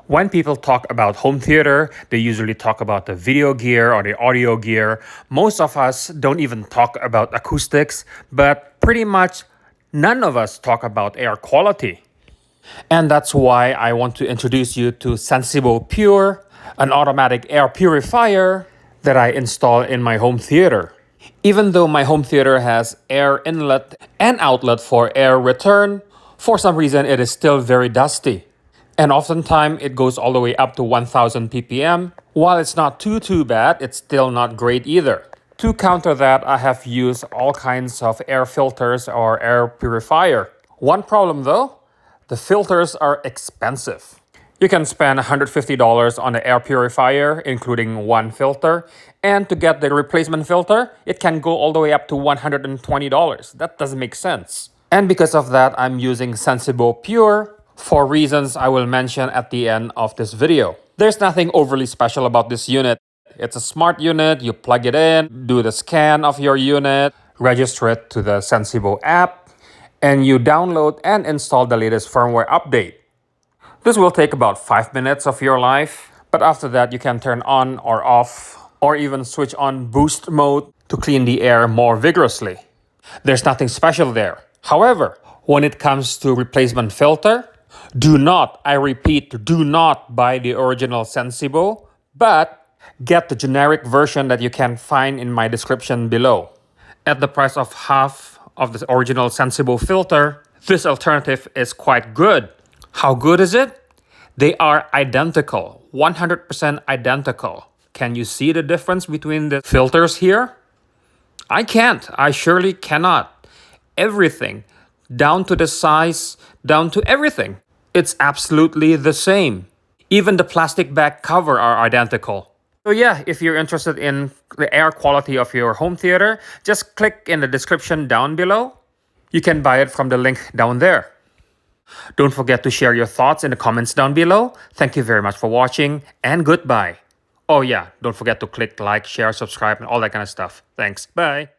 When people talk about home theater, they usually talk about the video gear or the audio gear. Most of us don't even talk about acoustics, but pretty much none of us talk about air quality. And that's why I want to introduce you to Sensibo Pure, an automatic air purifier that I install in my home theater. Even though my home theater has air inlet and outlet for air return, for some reason it is still very dusty. And oftentimes it goes all the way up to 1000 ppm. While it's not too bad, it's still not great either. To counter that, I have used all kinds of air filters or air purifier. One problem though, the filters are expensive. You can spend $150 on the air purifier, including one filter. And to get the replacement filter, it can go all the way up to $120. That doesn't make sense. And because of that, I'm using Sensibo Pure for reasons I will mention at the end of this video. There's nothing overly special about this unit. It's a smart unit. You plug it in, do the scan of your unit, register it to the Sensibo app, and you download and install the latest firmware update. This will take about 5 minutes of your life, but after that you can turn on or off or even switch on boost mode to clean the air more vigorously. There's nothing special there. However, when it comes to replacement filter, do not, I repeat, do not buy the original Sensibo, but get the generic version that you can find in my description below. At the price of half of the original Sensibo filter, this alternative is quite good. How good is it? They are identical, 100% identical. Can you see the difference between the filters here? I can't. I surely cannot. Everything, down to the size, down to everything. It's absolutely the same. Even the plastic bag cover are identical. So yeah, if you're interested in the air quality of your home theater, just click in the description down below. You can buy it from the link down there. Don't forget to share your thoughts in the comments down below. Thank you very much for watching, and goodbye. Oh yeah, don't forget to click like, share, subscribe, and all that kind of stuff. Thanks. Bye.